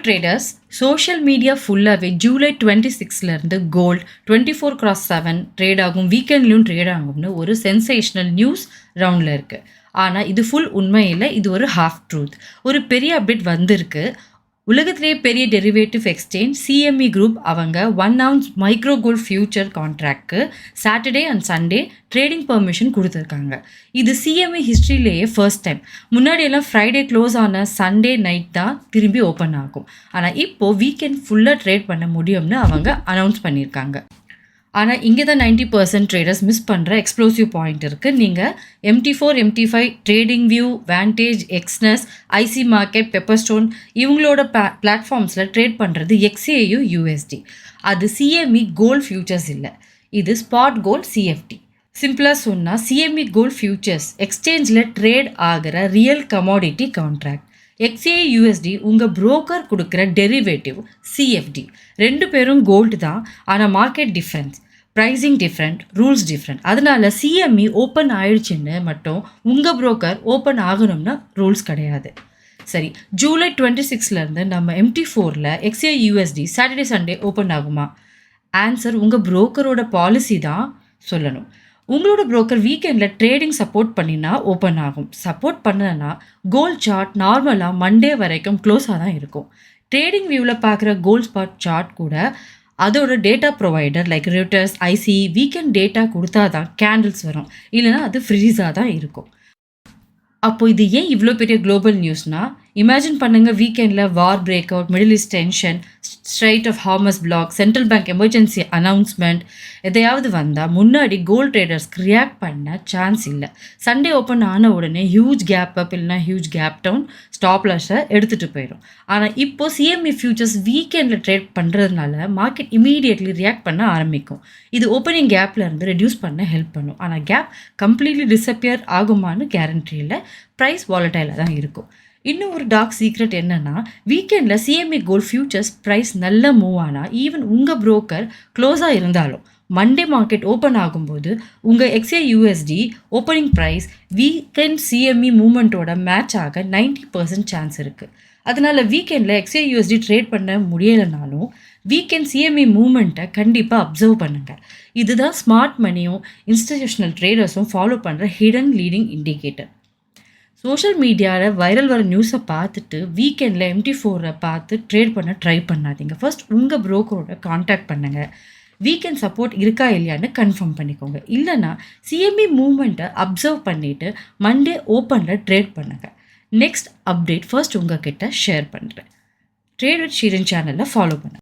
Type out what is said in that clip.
Traders social media ஃபுல்லாகவே July 26லேருந்து gold 24x7 trade ஆகும், வீக்கெண்ட்லையும் trade ஆகும்னு ஒரு சென்சேஷனல் நியூஸ் ரவுண்டில் இருக்குது. ஆனால் இது ஃபுல் உண்மை இல்லை, இது ஒரு ஹாஃப் ட்ரூத். ஒரு பெரிய அப்டேட் வந்திருக்கு. உலகத்திலேயே பெரிய டெரிவேட்டிவ் எக்ஸ்சேஞ்ச் சிஎம்இ குரூப் அவங்க 1 ounce மைக்ரோ கோல்ட் ஃபியூச்சர் கான்ட்ராக்ட்க்கு Saturday and Sunday trading permission கொடுத்துருக்காங்க. இது சிஎம்இ ஹிஸ்ட்ரியிலேயே ஃபர்ஸ்ட் டைம். முன்னாடியெல்லாம் ஃப்ரைடே க்ளோஸ் ஆன சண்டே நைட் தான் திரும்பி ஓப்பன் ஆகும். ஆனால் இப்போது வீக்கெண்ட் ஃபுல்லாக ட்ரேட் பண்ண முடியும்னு அவங்க அனௌன்ஸ் பண்ணியிருக்காங்க. ஆனால் இங்கே தான் 90% ட்ரேடர்ஸ் மிஸ் பண்ணுற எக்ஸ்ப்ளோசிவ் பாயிண்ட் இருக்குது. நீங்கள் MT4, MT5, trading view, Vantage, Exness, IC market, Pepperstone இவங்களோட பிளாட்ஃபார்ம்ஸில் ட்ரேட் பண்ணுறது XAU USD. அது சிஎம்இ கோல்ட் ஃபியூச்சர்ஸ் இல்லை, இது ஸ்பாட் கோல்ட் CFD. சிம்பிளாக சொன்னால் சிஎம்இ கோல்ட் ஃபியூச்சர்ஸ் எக்ஸ்சேஞ்சில் ட்ரேட் ஆகிற real commodity contract. XAU USD உங்கள் புரோக்கர் கொடுக்குற டெரிவேட்டிவ் CFD. ரெண்டு பேரும் கோல்டு தான், ஆனால் market difference, pricing different, rules different. அதனால சிஎம்இ ஓப்பன் ஆயிடுச்சுன்னு மட்டும் உங்கள் புரோக்கர் ஓப்பன் ஆகணும்னா ரூல்ஸ் கிடையாது. சரி, ஜூலை 26லேருந்து நம்ம MT4ல் XAU USD Saturday Sunday open ஆகுமா? ஆன்சர் உங்கள் புரோக்கரோட பாலிசி தான் சொல்லணும். உங்களோட புரோக்கர் வீக்கெண்டில் ட்ரேடிங் சப்போர்ட் பண்ணினா ஓப்பன் ஆகும். சப்போர்ட் பண்ணலைன்னா கோல்ட் சார்ட் நார்மலாக மண்டே வரைக்கும் க்ளோஸாக தான் இருக்கும். ட்ரேடிங் வியூவில் பார்க்குற கோல்ட் ஸ்பாட் சார்ட் கூட அதோட data provider like Reuters, IC weekend data கொடுத்தா தான் கேண்டில்ஸ் வரும், இல்லைனா அது ஃப்ரீஸாக தான் இருக்கும். அப்போது இது ஏன் இவ்வளோ பெரிய குளோபல் நியூஸ்னால், இமேஜின் பண்ணுங்கள், வீக்கெண்டில் war break out, Middle East tension, strait of Hormuz block, central bank emergency announcement எதையாவது வந்தால் முன்னாடி கோல்ட் ட்ரேடர்ஸ்க்கு ரியாக்ட் பண்ண சான்ஸ் இல்லை. சண்டே ஓப்பன் ஆன உடனே ஹியூஜ் கேப் அப் இல்லைனா ஹியூஜ் கேப் டவுன் ஸ்டாப் லாஸை எடுத்துகிட்டு போயிடும். ஆனால் இப்போது சிஎம்இ ஃபியூச்சர்ஸ் வீக்கெண்டில் ட்ரேட் பண்ணுறதுனால மார்க்கெட் இமீடியட்லி ரியாக்ட் பண்ண ஆரம்பிக்கும். இது ஓப்பனிங் கேப்பில் இருந்து ரெடியூஸ் பண்ண ஹெல்ப் பண்ணும். ஆனால் கேப் கம்ப்ளீட்லி டிஸப்பியர் ஆகுமான்னு கேரண்டி இல்லை, ப்ரைஸ் வாலடைலாக தான் இருக்கும். இன்னும் ஒரு டார்க் சீக்ரெட் என்னென்னா, வீக்கெண்டில் சிஎம்இ கோல்ட் ஃபியூச்சர்ஸ் ப்ரைஸ் நல்லா மூவ் ஆனால் ஈவன் உங்கள் புரோக்கர் க்ளோஸாக இருந்தாலும் மண்டே மார்க்கெட் ஓப்பன் ஆகும்போது உங்கள் XAU USD opening price weekend CME மூமெண்ட்டோட மேட்ச் ஆக 90% சான்ஸ் இருக்குது. அதனால் வீக்கெண்டில் XAU USD ட்ரேட் பண்ண முடியலைனாலும் வீக்கெண்ட் சிஎம்இ மூமெண்ட்டை கண்டிப்பாக அப்சர்வ் பண்ணுங்கள். இதுதான் ஸ்மார்ட் மணியும் இன்ஸ்டிடியூஷனல் ட்ரேடர்ஸும் ஃபாலோ பண்ணுற ஹிடன் லீடிங் இண்டிகேட்டர். சோஷியல் மீடியாவில் வைரல் வர நியூஸை பார்த்துட்டு வீக்கெண்டில் MT4 பார்த்து ட்ரேட் பண்ண ட்ரை பண்ணாதீங்க. ஃபர்ஸ்ட் உங்கள் புரோக்கரோட காண்டாக்ட் பண்ணுங்கள், வீக்கெண்ட் சப்போர்ட் இருக்கா இல்லையான்னு கன்ஃபார்ம் பண்ணிக்கோங்க. இல்லைனா சிஎம்இ மூவ்மெண்ட்டை அப்சர்வ் பண்ணிவிட்டு மண்டே ஓப்பனில் ட்ரேட் பண்ணுங்கள். நெக்ஸ்ட் அப்டேட் ஃபர்ஸ்ட் உங்கள் கிட்ட ஷேர் பண்ணுறேன். ட்ரேட் வித் ஷீரன் சேனலில் ஃபாலோ பண்ணுங்கள்.